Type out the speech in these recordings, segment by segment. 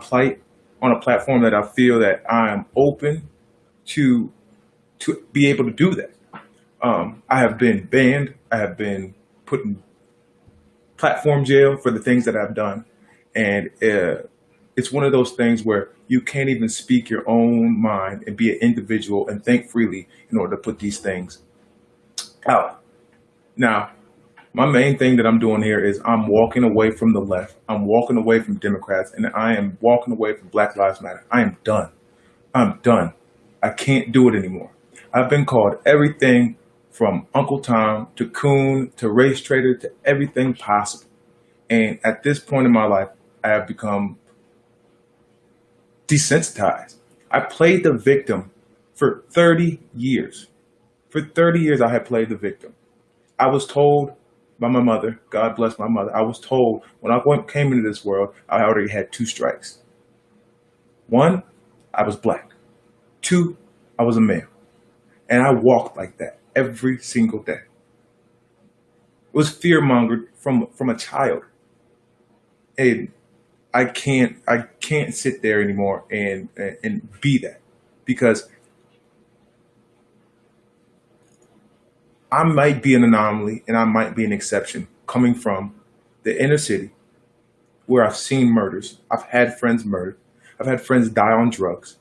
plight on a platform that I feel that I am open to be able to do that. I have been banned. I have been put in platform jail for the things that I've done, and it's one of those things where you can't even speak your own mind and be an individual and think freely in order to put these things out. Now, my main thing that I'm doing here is I'm walking away from the left. I'm walking away from Democrats, and I am walking away from Black Lives Matter. I am done. I'm done. I can't do it anymore. I've been called everything from Uncle Tom to Coon to race trader to everything possible. And at this point in my life, I have become desensitized. I played the victim for 30 years. For 30 years, I had played the victim. I was told by my mother, God bless my mother, I was told when I came into this world, I already had 2 strikes. 1, I was black. 2, I was a male. And I walked like that every single day. It was fear-mongered from a child. And I can't sit there anymore and be that, because I might be an anomaly and I might be an exception coming from the inner city where I've seen murders. I've had friends murdered. I've had friends die on drugs.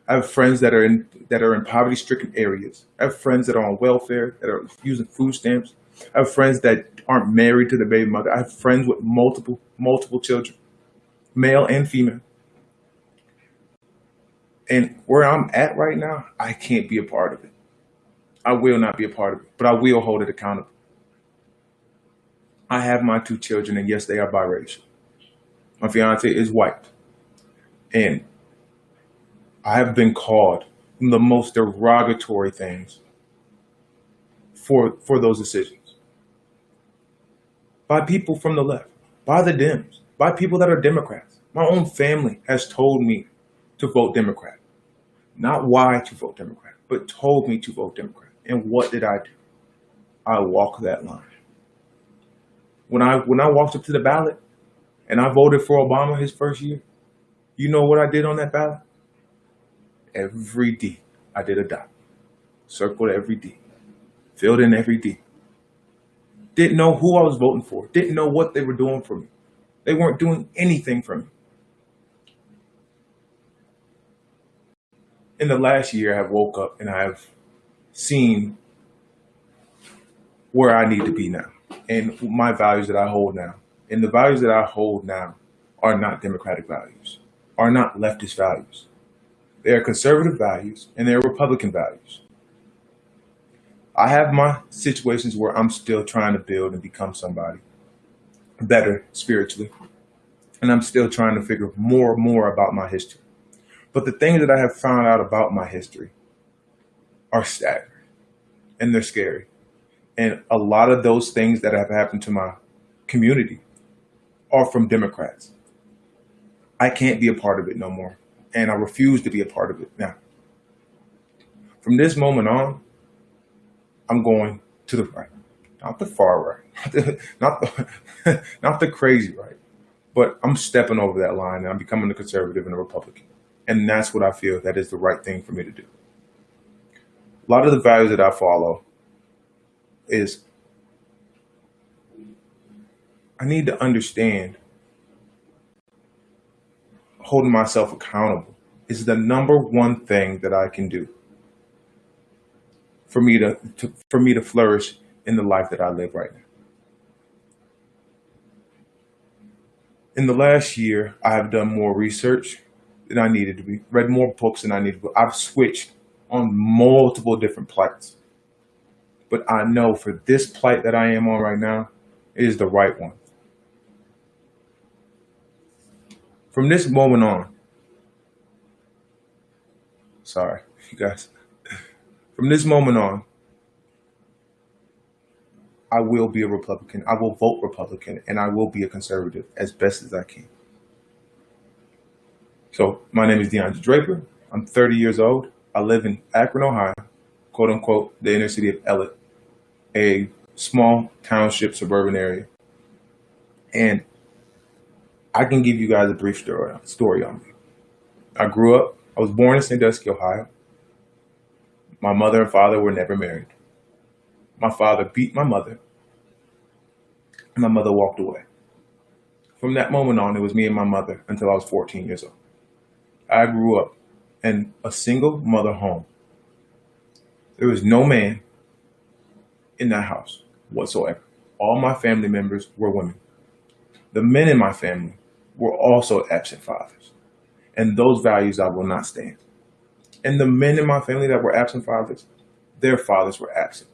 I have friends that are in poverty-stricken areas. I have friends that are on welfare, that are using food stamps. I have friends that aren't married to their baby mother. I have friends with multiple children, male and female. And where I'm at right now, I can't be a part of it. I will not be a part of it, but I will hold it accountable. I have my 2 children, and yes, they are biracial. My fiance is white. And I have been called the most derogatory things for those decisions by people from the left, by the Dems, by people that are Democrats. My own family has told me to vote Democrat. Not why to vote Democrat, but told me to vote Democrat. And what did I do? I walked that line. When I walked up to the ballot and I voted for Obama his first year, you know what I did on that ballot? Every D, I did a dot. Circled every D. Filled in every D. Didn't know who I was voting for. Didn't know what they were doing for me. They weren't doing anything for me. In the last year, I have woke up and I have seen where I need to be now and my values that I hold now. And the values that I hold now are not Democratic values, are not leftist values. They are conservative values and they are Republican values. I have my situations where I'm still trying to build and become somebody better spiritually. And I'm still trying to figure more about my history. But the things that I have found out about my history are staggering and they're scary. And a lot of those things that have happened to my community are from Democrats. I can't be a part of it no more. And I refuse to be a part of it now. From this moment on, I'm going to the right, not the far right, not the crazy right, but I'm stepping over that line and I'm becoming a conservative and a Republican. And that's what I feel that is the right thing for me to do. A lot of the values that I follow is I need to understand holding myself accountable is the number one thing that I can do for me to flourish in the life that I live right now. In the last year, I have done more research than I needed to be, read more books than I needed to. I've switched on multiple different plights. But I know for this plight that I am on right now, it is the right one. From this moment on, sorry, you guys. From this moment on, I will be a Republican. I will vote Republican, and I will be a conservative as best as I can. So my name is DeAndre Draper. I'm 30 years old. I live in Akron, Ohio, quote unquote, the inner city of Ellet, a small township suburban area. And I can give you guys a brief story on me. I was born in Sandusky, Ohio. My mother and father were never married. My father beat my mother, and my mother walked away. From that moment on, it was me and my mother until I was 14 years old. I grew up in a single mother home. There was no man in that house whatsoever. All my family members were women. The men in my family were also absent fathers. And those values I will not stand. And the men in my family that were absent fathers, their fathers were absent.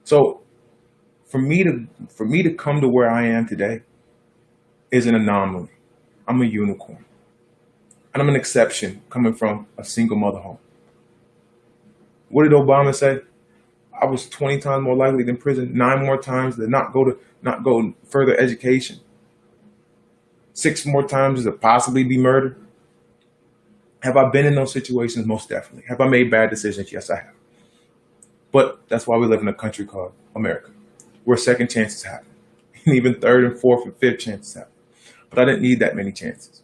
So for me to come to where I am today is an anomaly. I'm a unicorn. And I'm an exception coming from a single mother home. What did Obama say? I was 20 times more likely than prison, 9 more times to not go further education, 6 more times to possibly be murdered. Have I been in those situations? Most definitely. Have I made bad decisions? Yes, I have. But that's why we live in a country called America, where second chances happen, and even third and fourth and fifth chances happen. But I didn't need that many chances.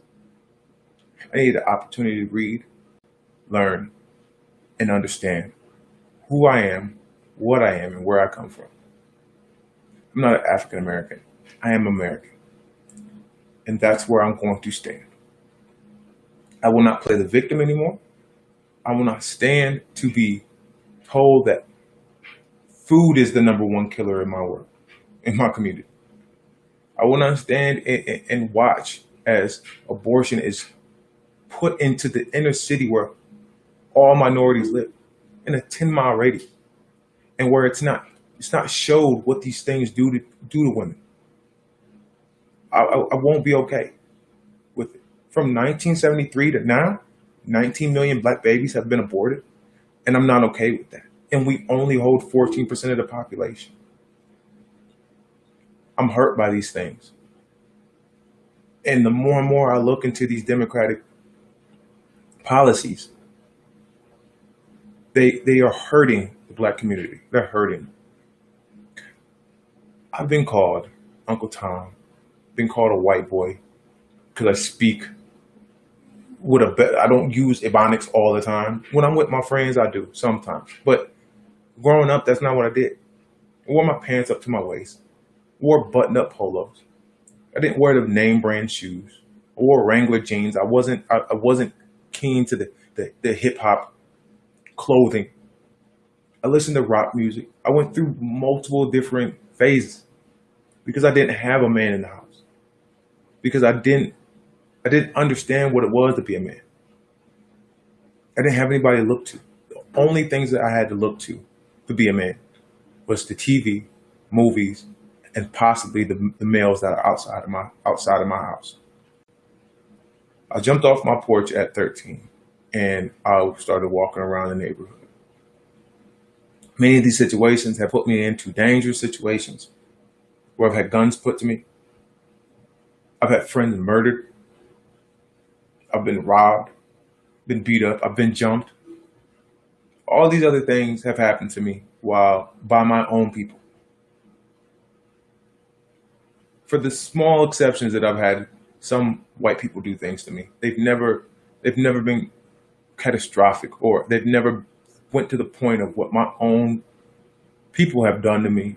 I needed the opportunity to read, learn, and understand who I am, what I am, and where I come from. I'm not an African American. I am American. And that's where I'm going to stand. I will not play the victim anymore. I will not stand to be told that food is the number one killer in my world, in my community. I will not stand and watch as abortion is put into the inner city where all minorities live, in a 10-mile radius, and where it's not showed what these things do to women. I won't be okay with it. From 1973 to now, 19 million black babies have been aborted, and I'm not okay with that. And we only hold 14% of the population. I'm hurt by these things. And the more and more I look into these democratic policies, they are hurting the black community. They're hurting. I've been called Uncle Tom, been called a white boy because I speak with I don't use Ebonics all the time. When I'm with my friends, I do sometimes. But growing up, that's not what I did. I wore my pants up to my waist, wore button-up polos. I didn't wear the name brand shoes. I wore Wrangler jeans. I wasn't keen to the hip hop clothing. I listened to rock music. I went through multiple different phases because I didn't have a man in the house. Because I didn't understand what it was to be a man. I didn't have anybody to look to. The only things that I had to look to be a man was the TV, movies, and possibly the males that are outside of my house. I jumped off my porch at 13 and I started walking around the neighborhood. Many of these situations have put me into dangerous situations where I've had guns put to me. I've had friends murdered. I've been robbed, been beat up, I've been jumped. All these other things have happened to me by my own people. For the small exceptions that I've had, some white people do things to me. They've never been catastrophic, or they've never went to the point of what my own people have done to me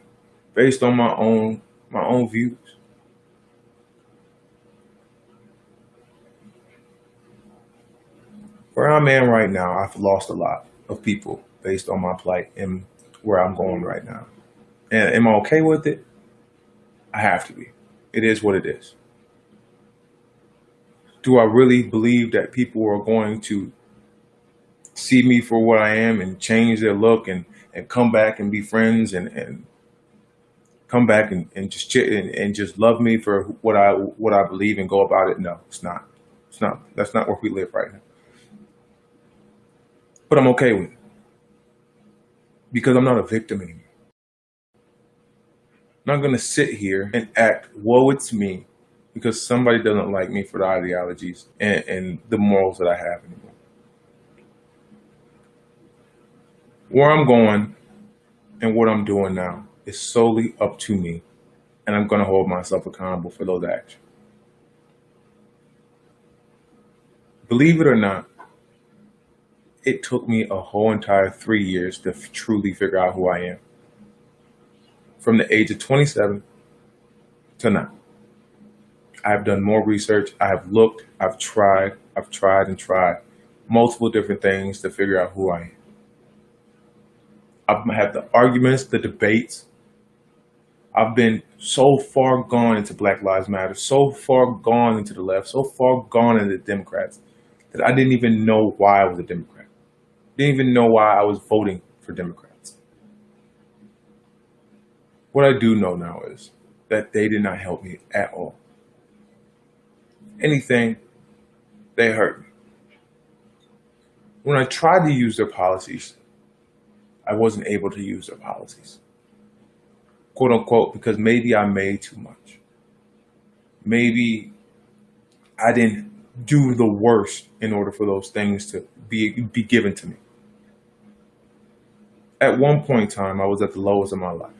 based on my own views. Where I'm at right now, I've lost a lot of people based on my plight and where I'm going right now. And am I okay with it? I have to be. It is what it is. Do I really believe that people are going to see me for what I am and change their look and come back and be friends and come back and just and just love me for what I believe and go about it? No, it's not. It's not. That's not where we live right now. But I'm okay with it because I'm not a victim anymore. I'm not going to sit here and act, woe it's me, because somebody doesn't like me for the ideologies and the morals that I have anymore. Where I'm going and what I'm doing now is solely up to me, and I'm going to hold myself accountable for those actions. Believe it or not, it took me a whole entire 3 years to truly figure out who I am. From the age of 27 to now. I've done more research. I have looked, I've tried and tried multiple different things to figure out who I am. I've had the arguments, the debates. I've been so far gone into Black Lives Matter, so far gone into the left, so far gone into the Democrats that I didn't even know why I was a Democrat. Didn't even know why I was voting for Democrats. What I do know now is that they did not help me at all. Anything, they hurt me. When I tried to use their policies, I wasn't able to use their policies. Quote unquote, because maybe I made too much. Maybe I didn't do the worst in order for those things to be given to me. At one point in time, I was at the lowest of my life.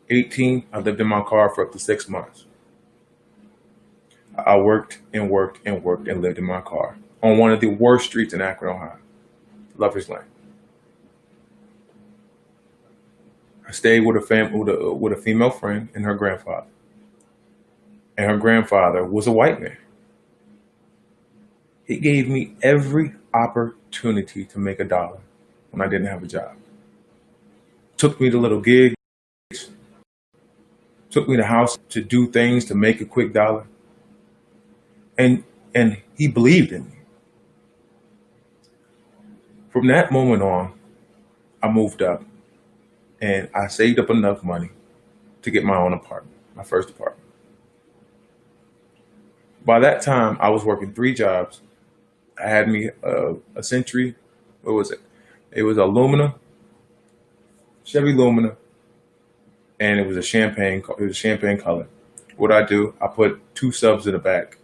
18, I lived in my car for up to 6 months. I worked and worked and worked and lived in my car on one of the worst streets in Akron, Ohio, Lover's Lane. I stayed with a female friend and her grandfather. And her grandfather was a white man. He gave me every opportunity to make $1 when I didn't have a job. Took me to little gigs, took me to house to do things to make a quick $1. And he believed in me. From that moment on, I moved up and I saved up enough money to get my own apartment, my first apartment. By that time, I was working 3 jobs. I had me a Century. What was it? It was a Lumina, Chevy Lumina, and it was a champagne color. What I do, I put 2 subs in the back,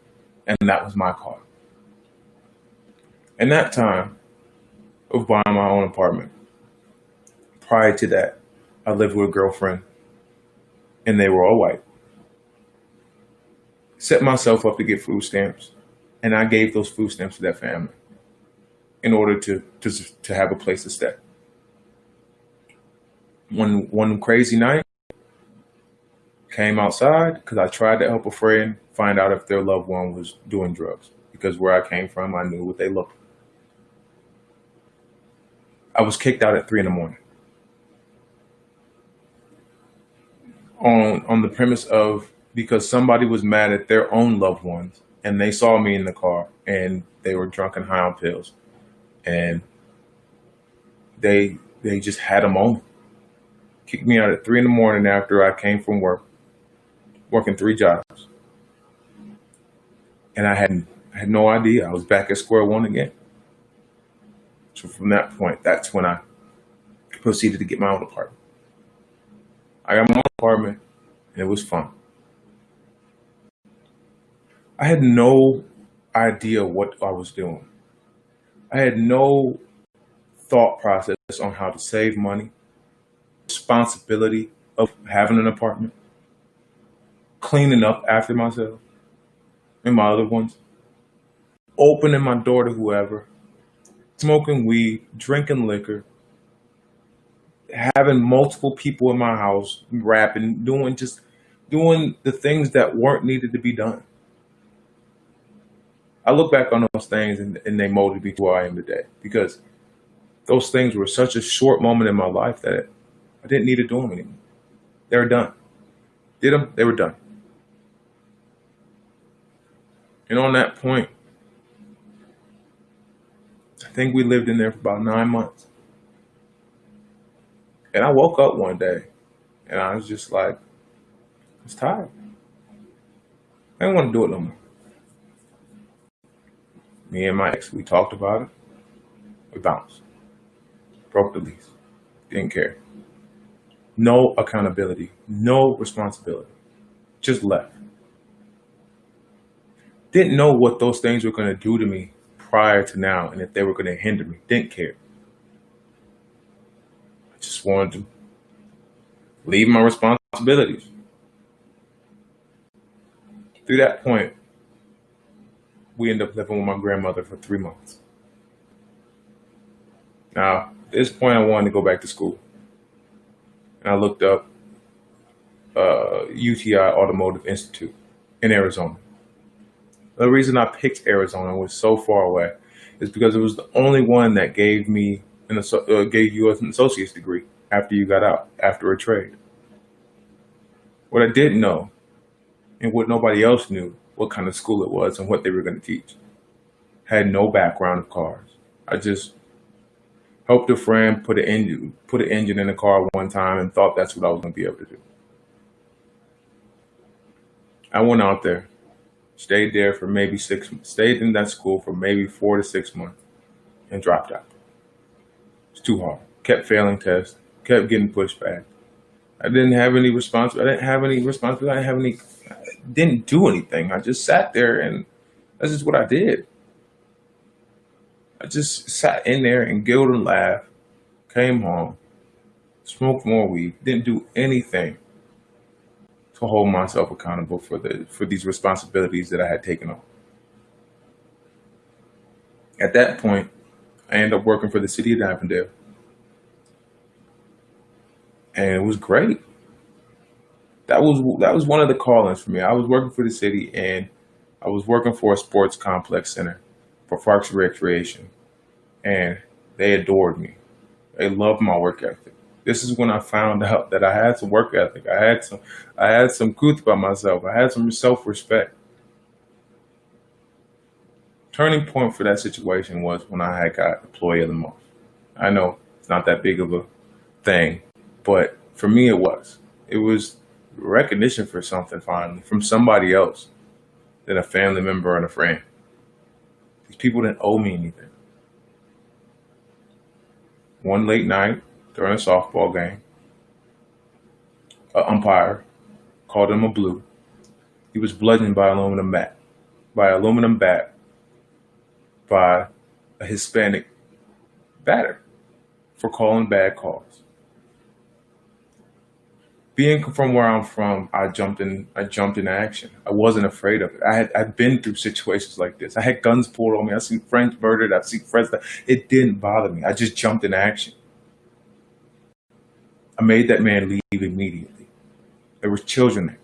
and that was my car. And that time of buying my own apartment, prior to that, I lived with a girlfriend, and they were all white. Set myself up to get food stamps, and I gave those food stamps to that family in order to have a place to stay. One crazy night, came outside because I tried to help a friend find out if their loved one was doing drugs, because where I came from, I knew what they looked like. I was kicked out at 3 a.m. on the premise of, because somebody was mad at their own loved ones and they saw me in the car and they were drunk and high on pills, and they just had a moment. Kicked me out at 3 a.m. after I came from work, working 3 jobs. And I had no idea. I was back at square one again. So from that point, that's when I proceeded to get my own apartment. I got my own apartment and it was fun. I had no idea what I was doing. I had no thought process on how to save money, responsibility of having an apartment, cleaning up after myself and my other ones, opening my door to whoever, smoking weed, drinking liquor, having multiple people in my house, rapping, doing the things that weren't needed to be done. I look back on those things and they molded me to who I am today, because those things were such a short moment in my life that I didn't need to do them anymore. They were done. Did them, they were done. And on that point, I think we lived in there for about 9 months. And I woke up one day and I was just like, I was tired. I didn't want to do it no more. Me and my ex, we talked about it. We bounced. Broke the lease. Didn't care. No accountability. No responsibility. Just left. Didn't know what those things were going to do to me prior to now, and if they were going to hinder me. Didn't care. I just wanted to leave my responsibilities. Through that point, we ended up living with my grandmother for 3 months. Now, at this point, I wanted to go back to school. And I looked up UTI Automotive Institute in Arizona. The reason I picked Arizona was so far away is because it was the only one that gave me gave you an associate's degree after you got out, after a trade. What I didn't know, and what nobody else knew, what kind of school it was and what they were going to teach. Had no background of cars. I just helped a friend put an engine in a car one time and thought that's what I was going to be able to do. I went out there, stayed there for maybe stayed in that school for maybe 4 to 6 months and dropped out. It's too hard. Kept failing tests, kept getting pushed back. I didn't have any responsibility. I didn't do anything. I just sat there, and that's just what I did. I just sat in there and giggled and laughed, came home, smoked more weed, didn't do anything to hold myself accountable for these responsibilities that I had taken on. At that point, I ended up working for the city of Avondale. And it was great. That was one of the call-ins for me. I was working for the city, and I was working for a sports complex center for Parks and Recreation, and they adored me. They loved my work ethic. This is when I found out that I had some work ethic. I had some truth about myself. I had some self-respect. Turning point for that situation was when I had got Employee of the Month. I know it's not that big of a thing, but for me it was. It was recognition for something finally from somebody else than a family member and a friend. These people didn't owe me anything. One late night during a softball game, an umpire called him a blue. He was bludgeoned by an aluminum bat by a Hispanic batter for calling bad calls. Being from where I'm from, I jumped in action. I wasn't afraid of it. I'd been through situations like this. I had guns pulled on me. I've seen friends murdered. I've seen friends that it didn't bother me. I just jumped in action. I made that man leave immediately. There were children there.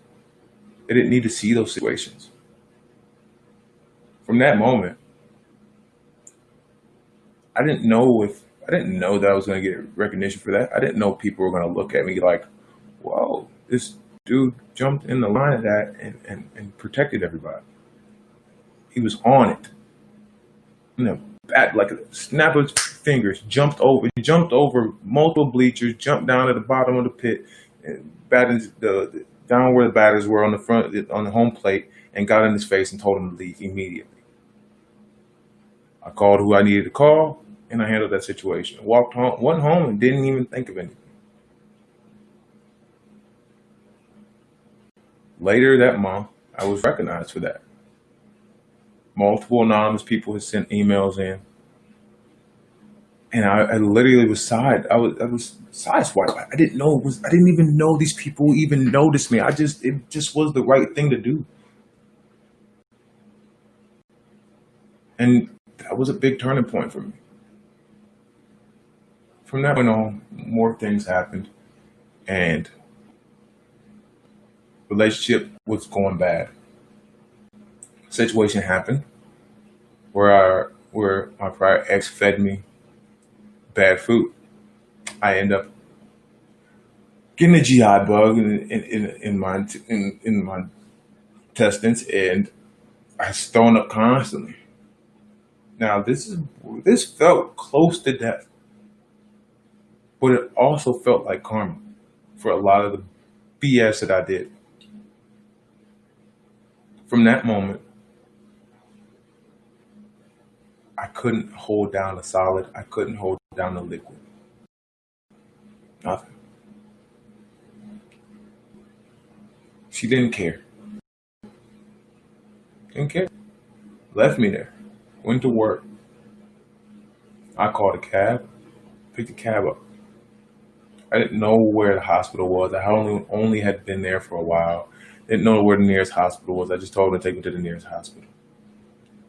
They didn't need to see those situations. From that moment, I didn't know that I was going to get recognition for that. I didn't know people were going to look at me like, whoa, this dude jumped in the line of that and protected everybody. He was on it. Like a snap of his fingers, jumped over multiple bleachers, jumped down at the bottom of the pit, and down where the batters were on the home plate, and got in his face and told him to leave immediately. I called who I needed to call, and I handled that situation. Went home, and didn't even think of anything. Later that month, I was recognized for that. Multiple anonymous people had sent emails in, and I literally was I was sideswiped. I didn't even know these people even noticed me. It just was the right thing to do, and that was a big turning point for me. From that point on, more things happened, and relationship was going bad. Situation happened where my prior ex fed me bad food. I end up getting a GI bug in my intestines, and I was throwing up constantly. Now this felt close to death, but it also felt like karma for a lot of the BS that I did. From that moment, I couldn't hold down a solid. I couldn't hold down a liquid. Nothing. She didn't care. Didn't care. Left me there. Went to work. I called a cab. Picked the cab up. I didn't know where the hospital was. I only had been there for a while. Didn't know where the nearest hospital was. I just told him to take me to the nearest hospital.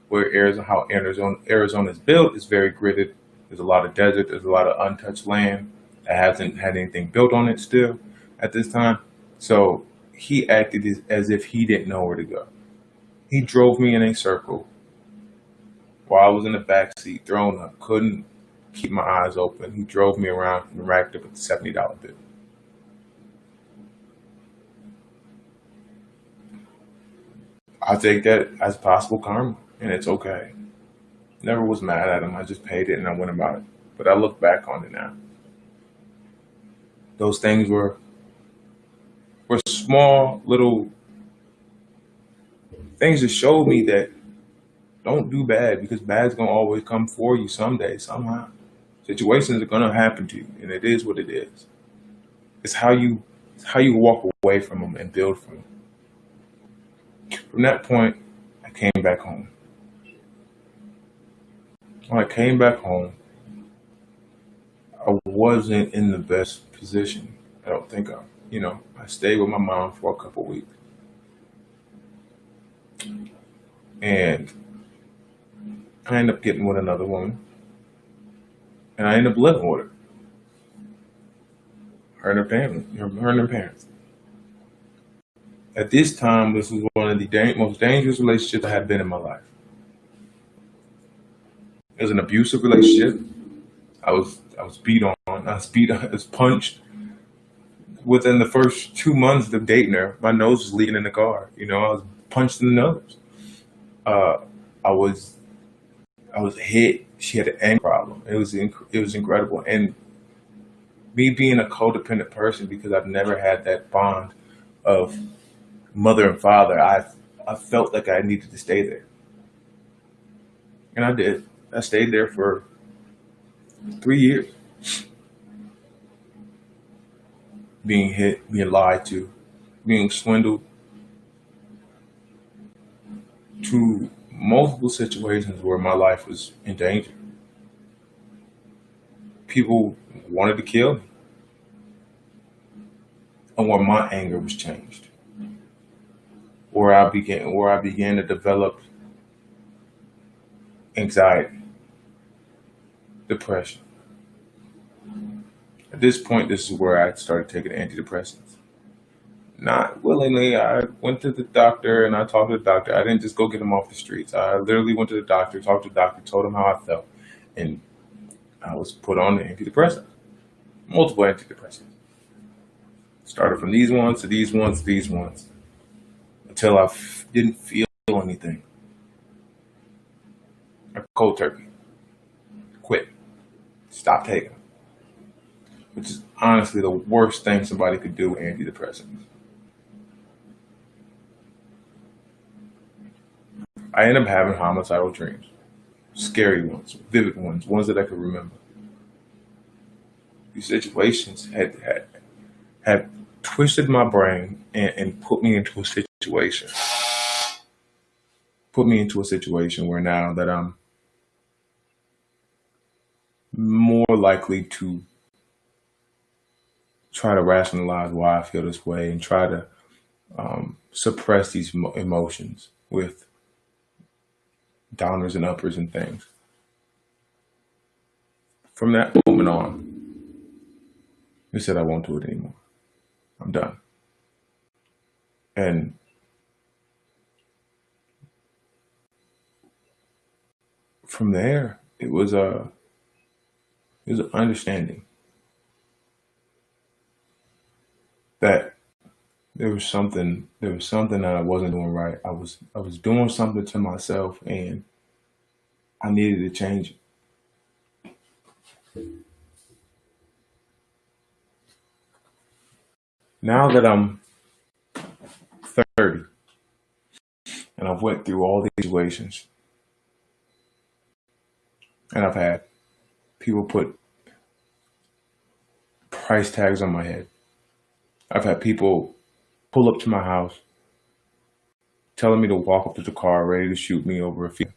where Arizona is built is very gridded. There's a lot of desert. There's a lot of untouched land that hasn't had anything built on it still at this time. So he acted as if he didn't know where to go. He drove me in a circle while I was in the back seat, thrown up, couldn't keep my eyes open. He drove me around and racked up a $70 bill. I take that as possible karma, and it's okay. Never was mad at him. I just paid it and I went about it. But I look back on it now. Those things were small little things that showed me that don't do bad, because bad's gonna always come for you someday, somehow. Situations are gonna happen to you, and it is what it is. It's how you walk away from them and build from them. From that point, I came back home. When I came back home, I wasn't in the best position. I don't think I stayed with my mom for a couple weeks, and I ended up getting with another woman, and I ended up living with her. Her and her family, her and her parents. At this time, this was one of the most dangerous relationships I had been in my life. It was an abusive relationship. I was beat on. I was punched. Within the first 2 months of dating her, my nose was leaking in the car. I was punched in the nose. Uh, I was I was hit. She had an anger problem. It was incredible. And me being a codependent person, because I've never had that bond of mother and father, I felt like I needed to stay there, and I did. I stayed there for 3 years, being hit, being lied to, being swindled, to multiple situations where my life was in danger. People wanted to kill me, and where my anger was changed, where I began to develop anxiety, depression. At this point, this is where I started taking antidepressants. Not willingly. I went to the doctor and I talked to the doctor. I didn't just go get them off the streets. I literally went to the doctor, talked to the doctor, told him how I felt, and I was put on the antidepressants, multiple antidepressants. Started from these ones to these ones to these ones until I didn't feel anything. I cold turkey, quit, stop taking them, which is honestly the worst thing somebody could do with antidepressants. I ended up having homicidal dreams, scary ones, vivid ones that I could remember. These situations had twisted my brain and put me into a situation where now that I'm more likely to try to rationalize why I feel this way and try to suppress these emotions with downers and uppers and things. From that moment on, I said I won't do it anymore. I'm done. And from there, it was an understanding that there was something that I wasn't doing right. I was doing something to myself, and I needed to change it. Now that I'm 30 and I've went through all these situations, and I've had people put price tags on my head. I've had people pull up to my house telling me to walk up to the car ready to shoot me over a field.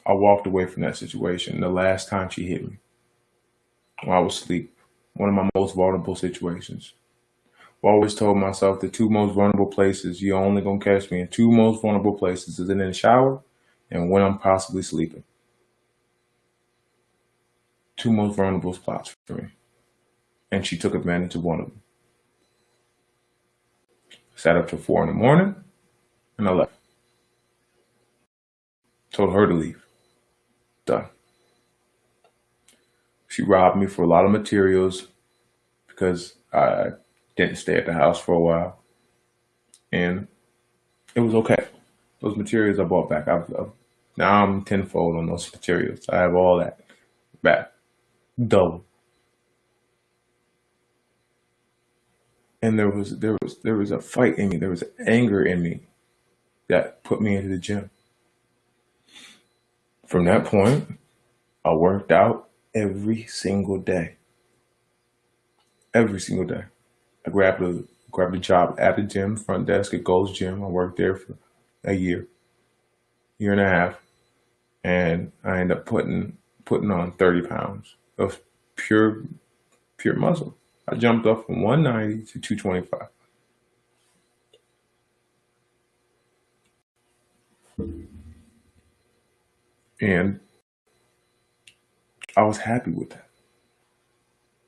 I walked away from that situation the last time she hit me while I was asleep. One of my most vulnerable situations. Always told myself the two most vulnerable places you're only gonna catch me in two most vulnerable places is in the shower and when I'm possibly sleeping. Two most vulnerable spots for me. And she took advantage of one of them. Sat up till 4 in the morning and I left. Told her to leave. Done. She robbed me for a lot of materials because I didn't stay at the house for a while. And it was okay. Those materials I bought back. Now I'm tenfold on those materials. I have all that back. Double. And there was a fight in me. There was anger in me that put me into the gym. From that point, I worked out every single day. Every single day. I grabbed a job at the gym, front desk at Gold's Gym. I worked there for a year and a half, and I ended up putting on 30 pounds of pure muscle. I jumped up from 190 to 225. And I was happy with that.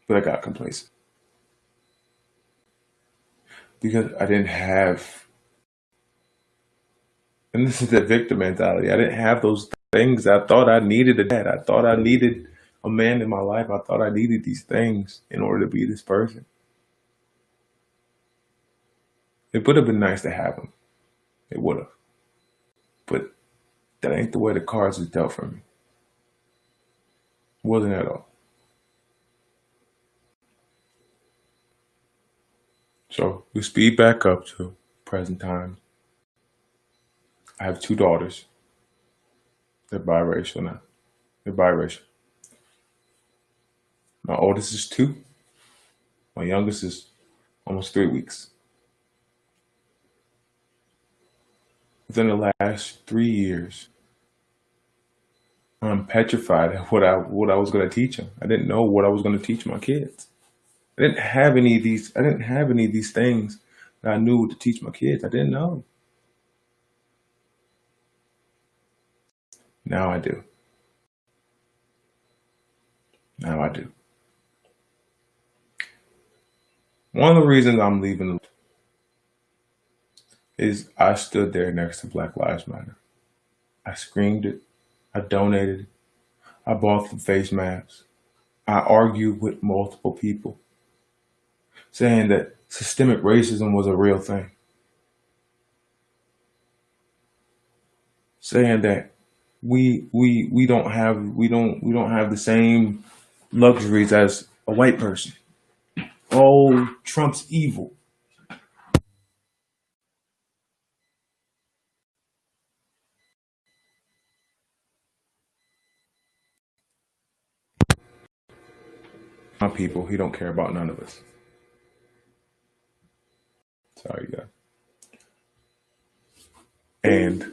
But I got complacent. Because I didn't have, and this is the victim mentality, I didn't have those things. I thought I needed a dad. I thought I needed a man in my life. I thought I needed these things in order to be this person. It would have been nice to have them. It would have. But that ain't the way the cards was dealt for me. It wasn't at all. So we speed back up to present time. I have 2 daughters. They're biracial now. They're biracial. My oldest is 2. My youngest is almost 3 weeks. Within the last 3 years, I'm petrified of what I was going to teach them. I didn't know what I was going to teach my kids. I didn't have any of these things that I knew to teach my kids. I didn't know. Now I do. Now I do. One of the reasons I'm leaving is I stood there next to Black Lives Matter. I screamed it. I donated it. I bought the face masks. I argued with multiple people saying that systemic racism was a real thing. Saying that we don't have the same luxuries as a white person. Oh, Trump's evil. My people, he don't care about none of us. Sorry, guys. And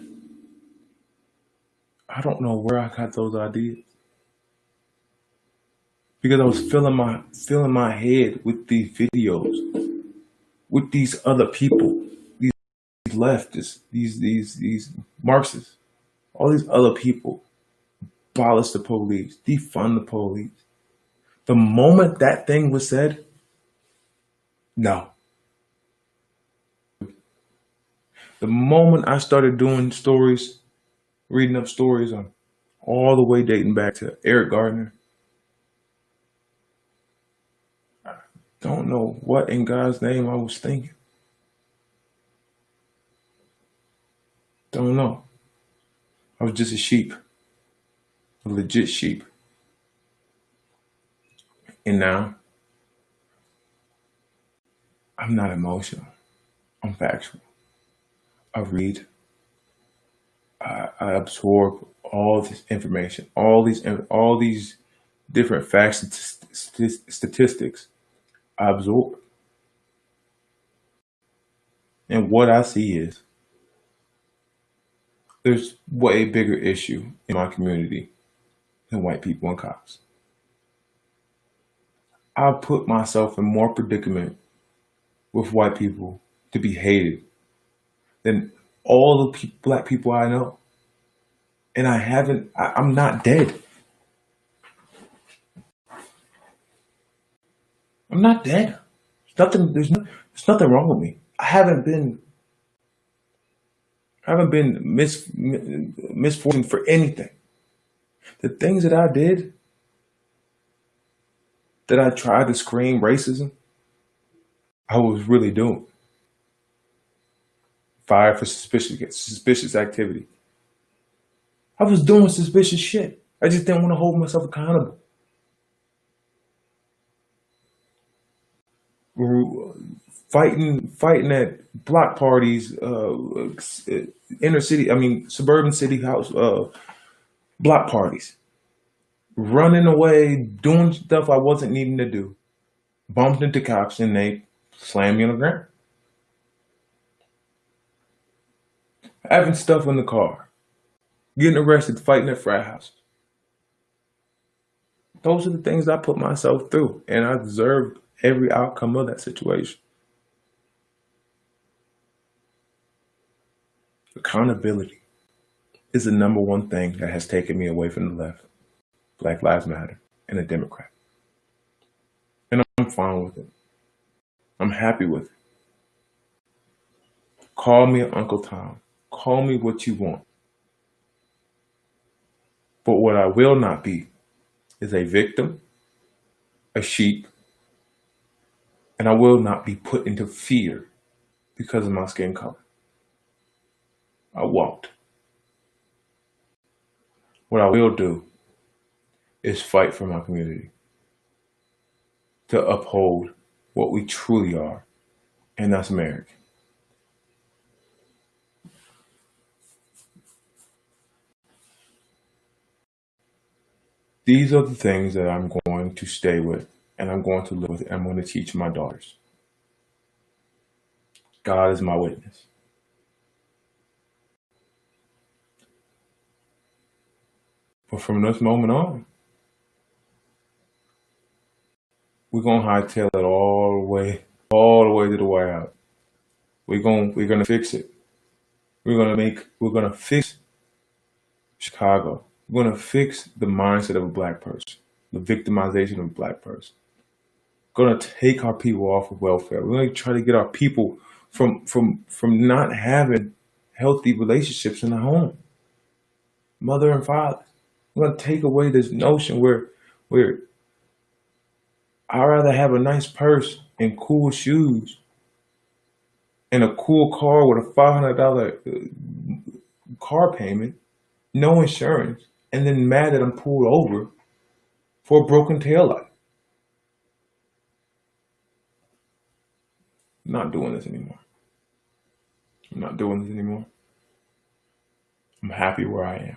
I don't know where I got those ideas. Because I was filling my head with these videos, with these other people, these leftists, these Marxists, all these other people, abolish the police, defund the police. The moment that thing was said, no. The moment I started doing stories, reading up stories on all the way dating back to Eric Gardner, I don't know what in God's name I was thinking. Don't know. I was just a sheep, a legit sheep. And now, I'm not emotional. I'm factual. I read. I absorb all this information, all these different facts and statistics. I absorb. And what I see is there's way bigger issue in my community than white people and cops. I put myself in more predicament with white people to be hated than all the black people I know. And I'm not dead. I'm not dead. There's nothing wrong with me. I haven't been misfortune for anything. The things that I did, that I tried to scream racism, I was really doing. Fired for suspicious activity. I was doing suspicious shit. I just didn't want to hold myself accountable. Fighting at block parties, suburban city house block parties, running away, doing stuff I wasn't needing to do. Bumped into cops and they slammed me on the ground. Having stuff in the car, getting arrested, fighting at frat houses. Those are the things I put myself through, and I deserved every outcome of that situation. Accountability is the number one thing that has taken me away from the left, Black Lives Matter, and a Democrat. And I'm fine with it. I'm happy with it. Call me Uncle Tom. Call me what you want. But what I will not be is a victim, a sheep, and I will not be put into fear because of my skin color. I won't. What I will do is fight for my community, to uphold what we truly are, and that's American. These are the things that I'm going to stay with, and I'm going to live with, and I'm going to teach my daughters. God is my witness. But from this moment on, we're gonna hightail it all the way to the White House. We're gonna fix it. We're gonna fix Chicago. We're gonna fix the mindset of a black person, the victimization of a black person. We're gonna take our people off of welfare. We're gonna try to get our people from not having healthy relationships in the home, mother and father. We're gonna take away this notion where I'd rather have a nice purse and cool shoes and a cool car with a $500 car payment, no insurance, and then mad that I'm pulled over for a broken taillight. I'm not doing this anymore. I'm happy where I am.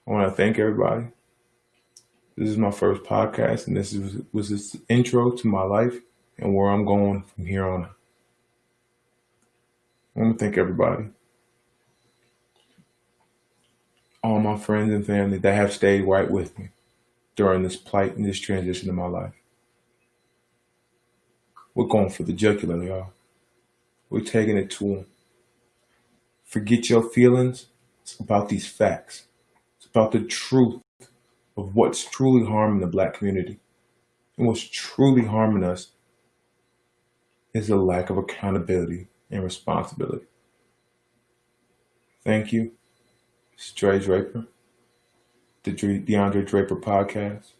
I want to thank everybody. This is my first podcast, and this was this intro to my life and where I'm going from here on out. I want to thank everybody. All my friends and family that have stayed right with me during this plight and this transition in my life. We're going for the jugular, y'all. We're taking it to them. Forget your feelings. It's about these facts. It's about the truth of what's truly harming the black community. And what's truly harming us is the lack of accountability and responsibility. Thank you. It's Dre Draper, the DeAndre Draper podcast.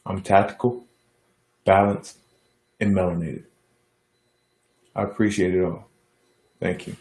I'm tactical, balanced, and melinated. I appreciate it all. Thank you.